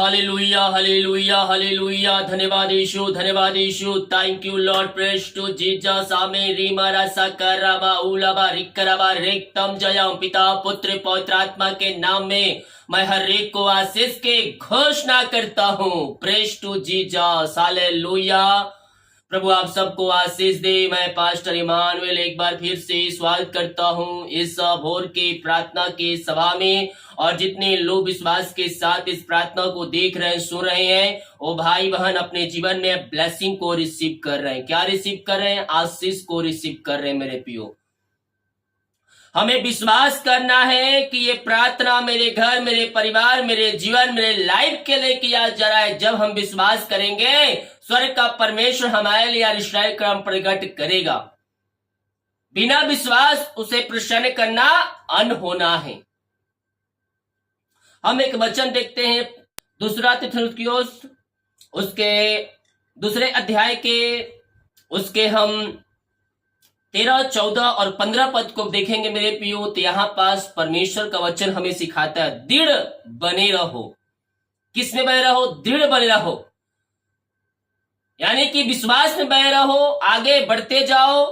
Hallelujah hallelujah hallelujah. धन्यवाद यीशु, धन्यवाद यीशु। Thank you Lord, praise to Jesus. Amen. रीमारा सकराबा उलाबा रिकराबा रेक्तम जयम। पिता पुत्र पवित्र आत्मा के नाम में मैं हर एक को आशीष के घोषणा करता हूँ। Praise to Jesus. हालेलुया। प्रभु आप सबको आशीष दे। मैं पास्टर इमानुएल एक बार फिर से स्वागत करता हूं इस भोर के प्रार्थना के सभा में। और जितने लोग विश्वास के साथ इस प्रार्थना को देख रहे हैं, सुन रहे हैं, वो भाई बहन अपने जीवन में ब्लेसिंग को रिसीव कर रहे हैं। क्या रिसीव कर रहे हैं? आशीष को रिसीव कर रहे हैं। मेरे प्रियो, हमें विश्वास करना है कि ये प्रार्थना मेरे घर, मेरे परिवार, मेरे जीवन, मेरे लाइफ के लिए किया जा रहा है। जब हम विश्वास करेंगे, स्वर्ग का परमेश्वर हमारे लिए अरिष्टाय क्रम प्रकट करेगा। बिना विश्वास उसे प्रसन्न करना अनहोना है। हम एक वचन देखते हैं दूसरा थिस्सलुनीकियोस उसके दूसरे अध्याय के उसके हम 13, 14 और 15 पद को देखेंगे मेरे प्रियो। तो यहाँ पास परमेश्वर का वचन हमें सिखाता है, दृढ़ बने रहो। किसमें बने रहो? दृढ़ बने रहो, यानी कि विश्वास में बने रहो, आगे बढ़ते जाओ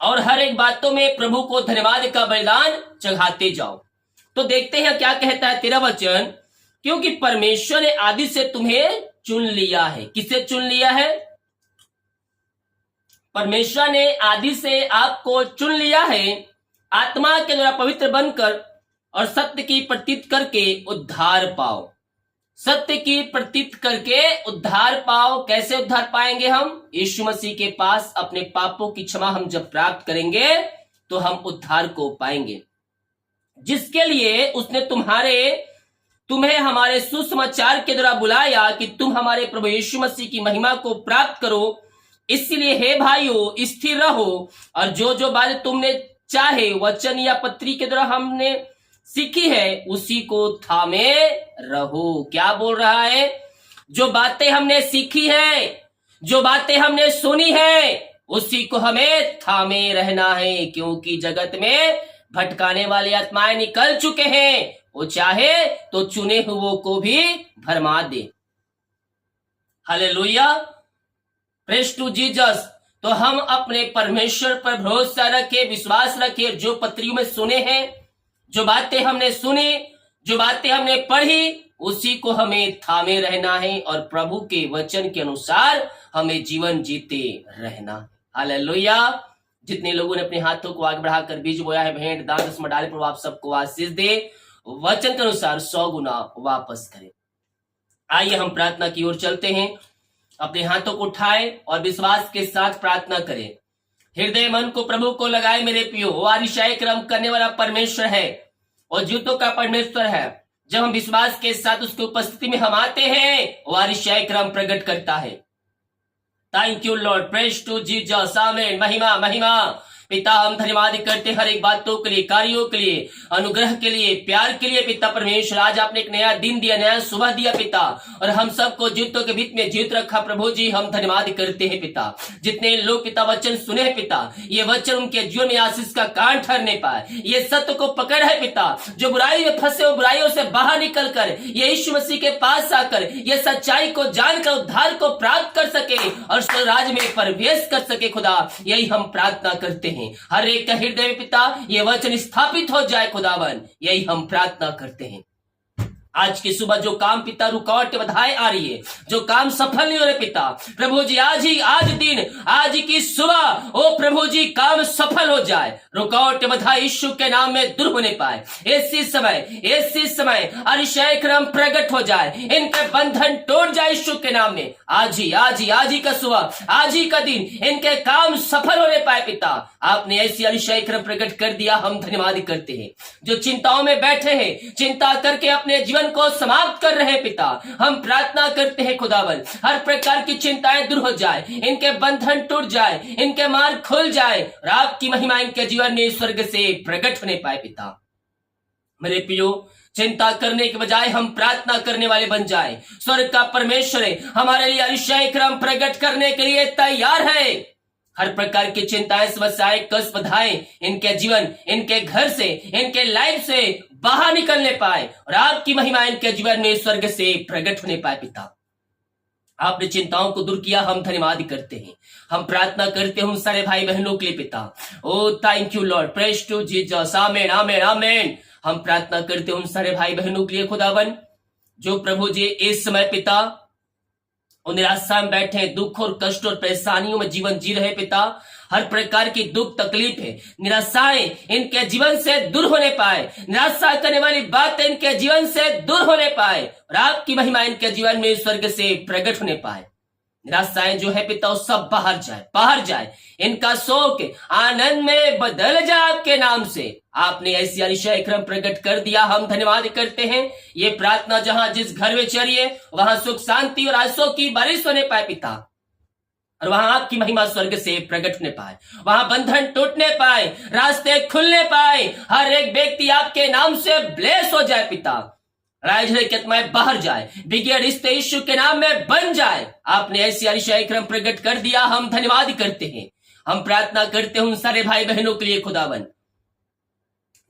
और हर एक बातों में प्रभु को धन्यवाद का बलिदान चढ़ाते जाओ। तो देखते हैं क्या कहता है 13 वचन। क्योंकि परमेश्वर ने आदि से तुम्हें चुन लिया है। किसे चुन लिया है? परमेश्वर ने आदि से आपको चुन लिया है, आत्मा के द्वारा पवित्र बनकर और सत्य की प्रतीत करके उद्धार पाओ। सत्य की प्रतीत करके उद्धार पाओ। कैसे उद्धार पाएंगे हम? यीशु मसीह के पास अपने पापों की क्षमा हम जब प्राप्त करेंगे तो हम उद्धार को पाएंगे, जिसके लिए उसने तुम्हें हमारे सुसमाचार के द्वारा बुलाया कि तुम हमारे प्रभु यीशु मसीह की महिमा को प्राप्त करो। इसलिए हे भाइयों, स्थिर रहो और जो जो बात तुमने चाहे वचन या पत्री के द्वारा हमने सीखी है उसी को थामे रहो। क्या बोल रहा है? जो बातें हमने सीखी है, जो बातें हमने सुनी है, उसी को हमें थामे रहना है। क्योंकि जगत में भटकाने वाली आत्माएं निकल चुके हैं, वो चाहे तो चुने हुओं को भी भरमा दे। Hallelujah, praise to Jesus. तो हम अपने परमेश्वर पर भरोसा रखे, विश्वास रखे। जो पत्रियों में सुने हैं, जो बातें हमने सुनी, जो बातें हमने पढ़ी, उसी को हमें थामे रहना है और प्रभु के वचन के अनुसार हमें जीवन जीते रहना। हालेलुया। जितने लोगों ने अपने हाथों को आगे बढ़ाकर बीज बोया है, भेंट दान उसमें डाले, प्रभु आप सबको आशीष दे, वचन के अनुसार 100 गुना वापस करे। आइए हम प्रार्थना की ओर चलते हैं। अपने हाथों को उठाए और विश्वास के साथ प्रार्थना करें। हृदय मन को प्रभु को लगाए मेरे प्रियो। वो अरिष्टाय क्रम करने वाला परमेश्वर है और जीवों का परमेश्वर है। जब हम विश्वास के साथ उसकी उपस्थिति में हम आते हैं, वो अरिष्टाय क्रम प्रकट करता है। Thank you Lord, praise to Jesus. Amen. महिमा महिमा। पिता हम धन्यवाद करते हर एक बातों के लिए, कार्यों के लिए, अनुग्रह के लिए, प्यार के लिए। पिता परमेश्वर, आज आपने एक नया दिन दिया, नया सुबह दिया पिता, और हम सबको जीतों के बीच में जीत रखा। प्रभु जी हम धन्यवाद करते हैं पिता। जितने लोग पिता वचन सुने हैं पिता, ये वचन उनके जीवन में आशीष का कारण ठहरने पाए। ये सत्य को पकड़ है पिता, जो बुराई में फंसे हो बुराइयों से बाहर निकल कर ये यीशु मसीह के पास आकर ये सच्चाई को जानकर उद्धार को प्राप्त कर सके और राज्य में प्रवेश कर सके। खुदा यही हम प्रार्थना करते हैं। हर एक का हृदय में पिता ये वचन स्थापित हो जाए खुदावन, यही हम प्रार्थना करते हैं। आज की सुबह जो काम पिता रुकावट बाधाएं आ रही है, जो काम सफल नहीं हो रहे पिता, प्रभु जी आज दिन, आज की सुबह ओ प्रभु जी काम सफल हो जाए। रुकावट बाधा यीशु के नाम में दूर होने पाए। ऐसी समय अरिष्टाय क्रम प्रकट हो जाए, इनके बंधन टूट जाए यीशु के नाम में। आज ही का सुबह, आज ही का दिन इनके काम सफल होने पाए पिता। आपने ऐसी अरिष्टाय क्रम प्रकट कर दिया, हम धन्यवाद करते हैं। जो चिंताओं में बैठे हैं, चिंता करके अपने जीवन को समाप्त कर रहे पिता, हम प्रार्थना करते हैं खुदावन हर प्रकार की चिंताएं दूर हो जाए, इनके बंधन टूट जाए, इनके मार्ग खुल जाए और आपकी महिमा इनके जीवन में स्वर्ग से प्रकट होने पाए पिता। मेरे प्रियो, चिंता करने के बजाय हम प्रार्थना करने वाले बन जाए। स्वर्ग का परमेश्वर हमारे लिए अरिष्टाय क्रम प्रकट करने के लिए तैयार है। हर प्रकार की चिंताएं, समस्याएं, कष्ट, बाधाएं इनके जीवन, इनके घर से, इनके लाइफ से बाहर निकलने पाए और आपकी महिमा इनके जीवन में स्वर्ग से प्रकट होने पाए। पिता, आपने चिंताओं को दूर किया, हम धन्यवाद करते हैं। हम प्रार्थना करते हैं उन सारे भाई बहनों के लिए पिता। Oh thank you Lord, praise to Jesus, amen amen amen. हम प्रार्थना करते हैं उन सारे भाई बहनों के लिए खुदावन, जो प्रभु जी इस समय पिता और निराशा में बैठे, दुख और कष्ट और परेशानियों में जीवन जी रहे पिता। हर प्रकार की दुख, तकलीफ है, निराशाएं इनके जीवन से दूर होने पाए, निराशा करने वाली बात इनके जीवन से दूर होने पाए और आपकी महिमा इनके जीवन में स्वर्ग से प्रकट होने पाए। निराशाएं जो है पिता वो सब बाहर जाए, बाहर जाए। इनका शोक आनंद में बदल जाए आपके नाम से। आपने ऐसी अतिशय क्रम प्रकट कर दिया, हम धन्यवाद करते हैं। ये प्रार्थना जहां जिस घर में चलिए वहां सुख, शांति और आशीषों की बारिश होने पाए पिता, और वहां आपकी महिमा स्वर्ग से प्रकट होने पाए, वहां बंधन टूटने पाए, रास्ते खुलने पाए, हर एक व्यक्ति आपके नाम से ब्लेस हो जाए पिता। राजमाएं बाहर जाए, बिगड़े रिश्ते यीशु के नाम में बन जाए। आपने ऐसी अतिशय क्रम प्रकट कर दिया, हम धन्यवाद करते हैं। हम प्रार्थना करते हैं उन सारे भाई बहनों के लिए खुदावन,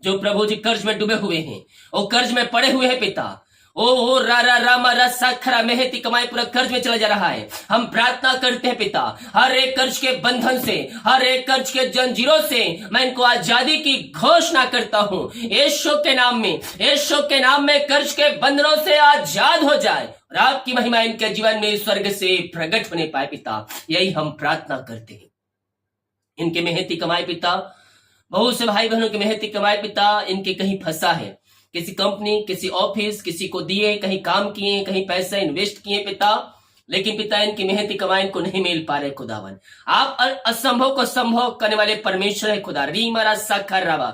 जो प्रभु जी कर्ज में डूबे हुए हैं, वो कर्ज में पड़े हुए हैं पिता। ओ रा रा रामा रसा खरा मेहती कमाई पूरा कर्ज में चला जा रहा है। हम प्रार्थना करते हैं पिता, हर एक कर्ज के बंधन से, हर एक कर्ज के जंजीरों से मैं इनको आजादी की घोषणा करता हूं यीशु के नाम में। यीशु के नाम में कर्ज के बंधनों से आजाद हो जाए और आपकी महिमा इनके जीवन में स्वर्ग से प्रकट होने पाए पिता। यही हम प्रार्थना करते हैं। इनके मेहनती कमाई पिता, बहुत से भाई बहनों की मेहनती कमाई पिता इनके कहीं फंसा है, किसी कंपनी, किसी ऑफिस, किसी को दिए, कहीं काम किए, कहीं पैसा इन्वेस्ट किए पिता, लेकिन पिता इनकी मेहनती कमाई इनको नहीं मिल पा रहे खुदावन। आप असंभव को संभव करने वाले परमेश्वर है खुदा। री मारा साखर रावा,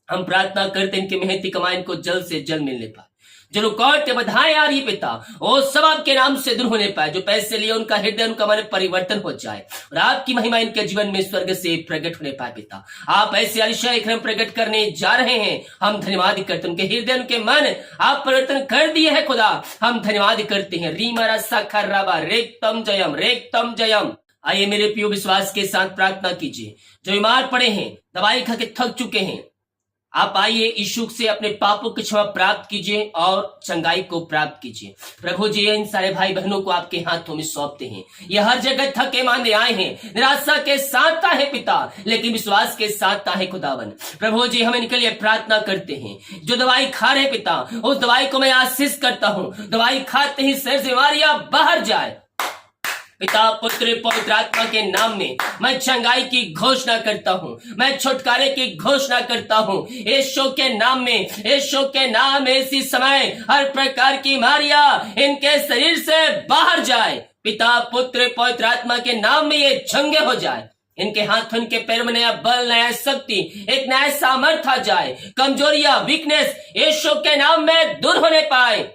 हम प्रार्थना करते इनकी मेहनती कमाई इनको जल्द से जल्द मिलने पाए। जो रुकावट के बाधाएं आ रही पिता, वो सब आपके नाम से दूर होने पाए। जो पैसे लिए उनका हृदय, उनका मन परिवर्तन हो जाए और आपकी महिमा इनके जीवन में स्वर्ग से प्रकट होने पाए पिता। आप ऐसे अतिशय क्रम प्रकट करने जा रहे हैं, हम धन्यवाद करते हैं। उनके हृदय, उनके मन आप परिवर्तन कर दिए हैं खुदा, हम धन्यवाद करते हैं। रीमारा साखर राबा रेक्तम जयम, रेक्तम जयम। आइए मेरे प्रिय विश्वास के साथ प्रार्थना कीजिए। जो बीमार पड़े हैं, दवाई खा के थक चुके हैं, आप आइए यीशु से अपने पापों की क्षमा प्राप्त कीजिए और चंगाई को प्राप्त कीजिए। प्रभु जी इन सारे भाई बहनों को आपके हाथों में सौंपते हैं। ये हर जगह थके मांदे आए हैं, निराशा के साथ आए पिता, लेकिन विश्वास के साथ आए खुदावन। प्रभु जी हम इनके लिए प्रार्थना करते हैं। जो दवाई खा रहे पिता, उस दवाई को मैं आशीष करता हूँ, दवाई खाते ही शरीर से बीमारियां बाहर जाए पिता, पुत्र, पवित्र आत्मा के नाम में मैं चंगाई की घोषणा करता हूँ, मैं छुटकारे की घोषणा करता हूँ यीशु के नाम में। यीशु के नाम में इसी समय हर प्रकार की बीमारियां इनके शरीर से बाहर जाए पिता, पुत्र, पवित्र आत्मा के नाम में ये चंगे हो जाए। इनके हाथों, इनके पैर में नया बल, नया शक्ति, एक नया सामर्थ्य आ जाए। कमजोरियां, वीकनेस यीशु के नाम में दूर होने पाए।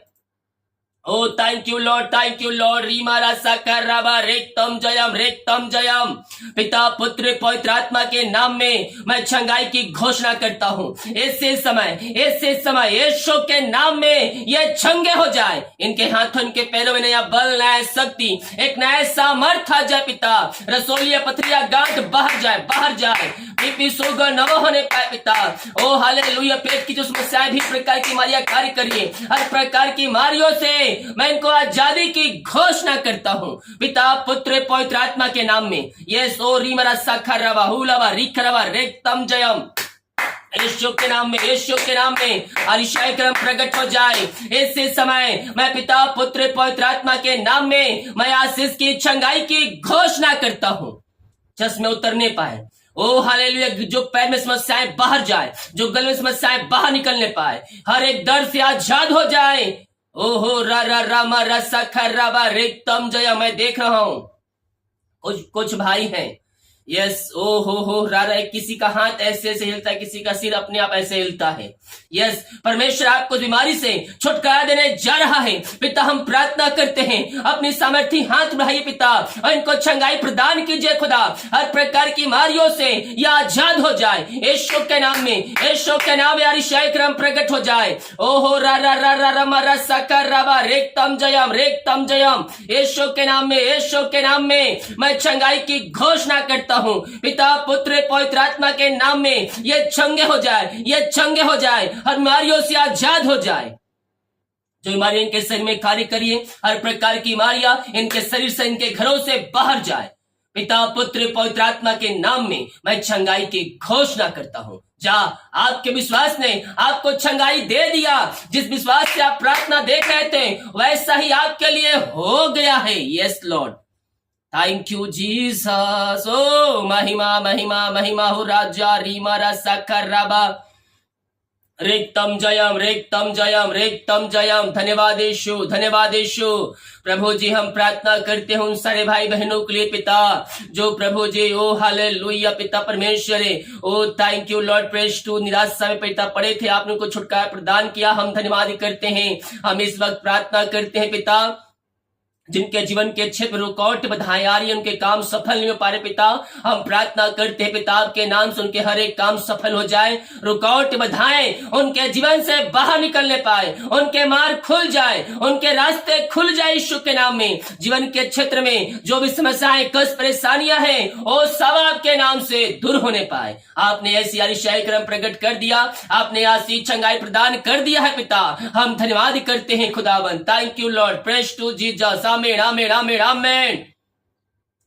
Oh thank you Lord, thank you Lord. रीमारा साकर राबा रेक्तम जयम, रेक्तम जयम। पिता, पुत्र, पवित्र आत्मा के नाम में मैं चंगाई की घोषणा करता हूँ। ऐसे समय यीशु के नाम में ये चंगे हो जाए। इनके हाथों, इनके पैरों में नया बल, नया शक्ति, एक नया सामर्थ्य आ जाए पिता। रसोलिया, पथरिया, गांठ बाहर जाए, बाहर जाए। बीपी, शुगर न होने पाए पिता। ओ हालेलुया। पेट की जो समस्याएं भी प्रकार की बीमारियां कार्य करिए, हर प्रकार की बीमारियों से मैं इनको आजादी की घोषणा करता हूँ पिता, पुत्र, पवित्र आत्मा के नाम में। यस ओ रीमरा साखर रवा हुलवा रिखरवा रेक्तम जयम। यीशु के नाम में, यीशु के नाम में अतिशय क्रम प्रकट हो जाए। ऐसे समय मैं पिता, पुत्र, पवित्र आत्मा के नाम में मैं आशीष की चंगाई की घोषणा करता हूँ। चश्मे उतरने पाए। ओ हालेलुया। जो पैर में समस्याएं बाहर जाए, जो गले में समस्याएं बाहर निकलने पाए, हर एक दर्द से आजाद हो जाए। ओहो रा रा रामा रसा खर्राबा रेक्तम जया। मैं देख रहा हूं कुछ भाई हैं यस, ओ हो रा रहा है, किसी का हाथ ऐसे ऐसे हिलता है, किसी का सिर अपने आप ऐसे हिलता है। यस, परमेश्वर आपको बीमारी से छुटकारा देने जा रहा है। पिता हम प्रार्थना करते हैं, अपनी सामर्थ्य हाथ बढ़ाइए पिता, और इनको चंगाई प्रदान कीजिए खुदा, हर प्रकार की बीमारियों से यह आजाद हो जाए यीशु के नाम में, यीशु के नाम में अरिशाई क्रम प्रकट हो जाए। ओहो रा रा रा रा रा मरा सकर रबा रेक्तम जयम यीशु के नाम में, यीशु के नाम में मैं चंगाई की घोषणा करता हूं पिता पुत्र पवित्र आत्मा के नाम में। ये चंगे हो जाए, ये चंगे हो जाए, हर बीमारियों से आजाद हो जाए। जो बीमारियां इनके शरीर में कार्य करिए, हर प्रकार की बीमारियां इनके शरीर से, इनके घरों से बाहर जाए पिता पुत्र पवित्र आत्मा के नाम में मैं चंगाई की घोषणा करता हूं। जा, आपके विश्वास ने आपको चंगाई दे दिया। जिस विश्वास से आप प्रार्थना देख रहे थे वैसा ही आपके लिए हो गया है। Yes Lord, thank you Jesus. ओ महिमा महिमा महिमा हो राजा रीमा रसा कर राबा रेक्तम जयम। धन्यवाद यीशु, धन्यवाद यीशु। प्रभु जी हम प्रार्थना करते हैं उन सारे भाई बहनों के लिए पिता, जो प्रभु जी ओ हालेलुया पिता परमेश्वर है। Oh thank you Lord, praise to निराशा में पिता पड़े थे, आपने उनको छुटकारा प्रदान किया, हम धन्यवाद करते हैं। हम इस वक्त प्रार्थना करते हैं पिता, जिनके जीवन के क्षेत्र रुकावट बधाएं आ रही है, उनके काम सफल नहीं हो पा रहे पिता, हम प्रार्थना करते हैं पिता आपके नाम से उनके हर एक काम सफल हो जाए। रुकावट बधाएं उनके जीवन से बाहर निकलने पाए, उनके मार्ग खुल जाए, उनके रास्ते खुल जाए यीशु के नाम में। जीवन के क्षेत्र में जो भी समस्याएं कष्ट परेशानियां हैं वो सब आपके नाम से दूर होने पाए। आपने ऐसी अरिशाई क्रम प्रकट कर दिया, आपने ऐसी चंगाई प्रदान कर दिया है पिता, हम धन्यवाद करते हैं खुदावन। Thank you Lord, praise to Jesus. आमीन आमीन आमीन आमीन।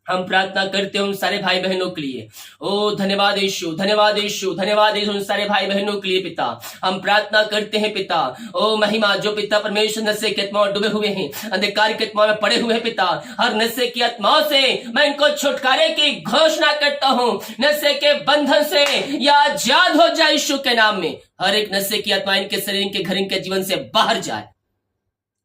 हम प्रार्थना करते हैं उन सारे भाई बहनों के लिए। ओ धन्यवाद यीशु, धन्यवाद यीशु, धन्यवाद यीशु उन सारे भाई बहनों के लिए पिता, हम प्रार्थना करते हैं पिता। ओ महिमा, जो पिता परमेश्वर नशे के आत्माओं डूबे हुए हैं, अंधकार के आत्माओं में पड़े हुए हैं पिता, हर नशे की आत्माओं से मैं इनको छुटकारे की घोषणा करता हूँ। नशे के बंधन से या आजाद हो जाए यीशु के नाम में। हर एक नशे की आत्मा इनके शरीर, इनके घर, इनके जीवन से बाहर जाए।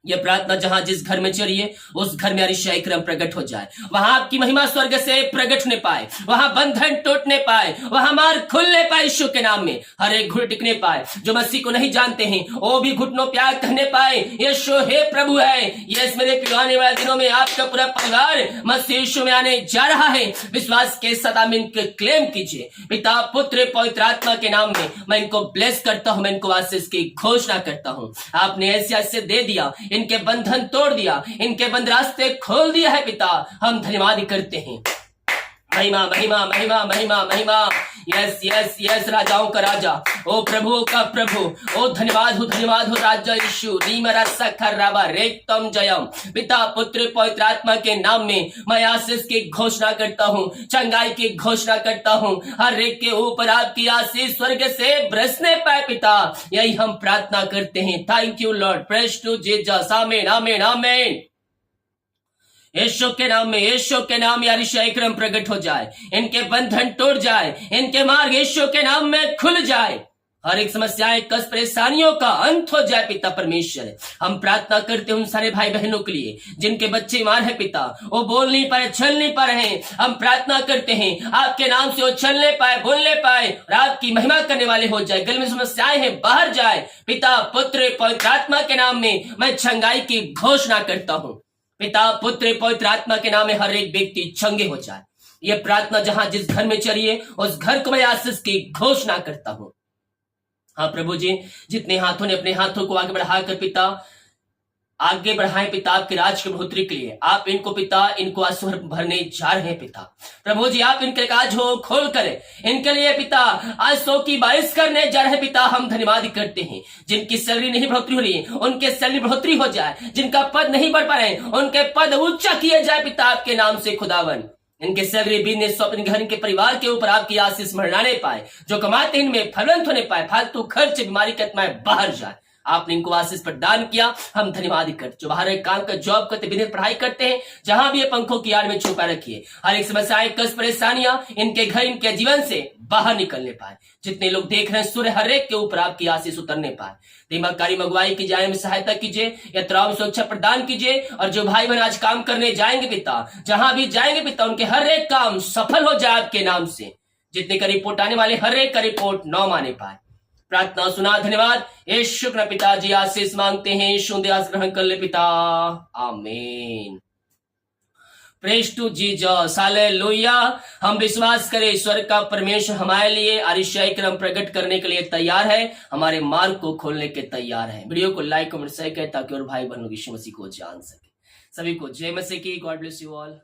ये प्रार्थना जहां जिस घर में चलिए उस घर में अरिशाई क्रम प्रकट हो जाए, वहां आपकी महिमा स्वर्ग से प्रकट होने पाए, वहां बंधन टूटने पाए, वहां मार्ग खुलने पाए यीशु के नाम में। हर एक घुट टिकने पाए, जो मसीह को नहीं जानते हैं वो भी घुटनों प्यार कहने पाए यीशु हे प्रभु है। यस मेरे प्रिय, आने वाले दिनों में आपका पूरा परिवार मसीह यीशु में आने जा रहा है। विश्वास के साथ आमीन क्लेम कीजिए। पिता पुत्र पवित्र आत्मा के नाम में मैं इनको ब्लेस करता हूं, मैं इनको आशीष की घोषणा करता हूं। आपने ऐसे ऐसे दे दिया, इनके बंधन तोड़ दिया, इनके बंद रास्ते खोल दिया है पिता, हम धन्यवाद करते हैं। महिमा महिमा महिमा महिमा महिमा। यस यस यस, राजाओं का राजा, ओ प्रभुओं का प्रभु, ओ धन्यवाद हो राजा यीशु। रीमरा सखर राबा रेक्तम जयम। पिता पुत्र पवित्र आत्मा के नाम में मैं आशीष की घोषणा करता हूँ, चंगाई की घोषणा करता हूँ। हर एक के ऊपर आपकी आशीष स्वर्ग से बरसने पाए पिता, यही हम प्रार्थना करते हैं। Thank you Lord, praise to Jesus. आमीन आमीन आमीन। यीशु के नाम में, यीशु के नाम में अरिशाई क्रम प्रकट हो जाए, इनके बंधन टूट जाए, इनके मार्ग यीशु के नाम में खुल जाए। हर एक समस्याएं कष्ट परेशानियों का अंत हो जाए पिता परमेश्वर। हम प्रार्थना करते हैं उन सारे भाई बहनों के लिए जिनके बच्चे बीमार है पिता, वो बोल नहीं पाए, चल नहीं पा रहे हैं। हम प्रार्थना करते हैं आपके नाम से वो चलने पाए, बोलने पाए और आपकी महिमा करने वाले हो जाए। गल में समस्याएं हैं बाहर जाए पिता पुत्र पवित्र आत्मा के नाम में मैं चंगाई की घोषणा करता हूँ। पिता पुत्र पवित्र आत्मा के नाम में हर एक व्यक्ति चंगे हो जाए। ये प्रार्थना जहां जिस घर में चलिए उस घर को मैं आशीष की घोषणा करता हूं। हाँ प्रभु जी, जितने हाथों ने अपने हाथों को आगे बढ़ाकर पिता आगे बढ़ाएं पिता आपके राज की बढ़ोतरी के लिए। आप इनको पिता, इनको आंसू भरने जा रहे हैं पिता। प्रभु जी आप इनके काज हो खोल करें इनके लिए पिता, आज 100 की 22 करने जा रहे पिता। हम धन्यवाद करते हैं। जिनकी सैलरी नहीं बढ़ोतरी हो रही है उनके सैलरी बढ़ोतरी हो जाए, जिनका पद नहीं बढ़ पा रहे उनके पद ऊंचा किए जाए पिता आपके नाम से खुदावन। इनके सैलरी बिजनेस शॉपिंग घर के परिवार के ऊपर आपकी आशीष मरनाने पाए, जो कमाते हैं इनमें फलवंत होने पाए, फालतू खर्च बीमारी के आत्माएं बाहर जाए। आपने इनको आशीष प्रदान किया, हम धन्यवाद करते। जो बाहर काम का जॉब करते, बिजनेस पढ़ाई करते हैं, जहां भी ये पंखों की आड़ में छुपा रखिए, हर एक समस्याएं, कष्ट, परेशानियां इनके घर, इनके जीवन से बाहर निकलने पाए। जितने लोग देख रहे हैं, सूर्य हर एक के ऊपर आपकी आशीष उतरने पाए। दिमागकारी मंगवाई की जाए में सहायता कीजिए, यात्राओं में सुरक्षा प्रदान कीजिए। और जो भाई बहन आज काम करने जाएंगे पिता, जहां भी जाएंगे पिता, उनके हर एक काम सफल हो जाए आपके नाम से। जितने का रिपोर्ट आने वाले, हर एक का रिपोर्ट 9 माने पाए। प्रार्थना सुना, धन्यवाद। यीशु के पिताजी आशीष मांगते हैं, यीशु दयास ग्रहण कर ले पिता, आमीन। Praise to Jesus, hallelujah. हम विश्वास करें ईश्वर का परमेश्वर हमारे लिए आरिशाई क्रम प्रकट करने के लिए तैयार है, हमारे मार्ग को खोलने के तैयार है। वीडियो को लाइक कमेंट शेयर करें ताकि और भाई बहनों यीशु मसीह को जान सके। सभी को जय मसीह की। God bless you all.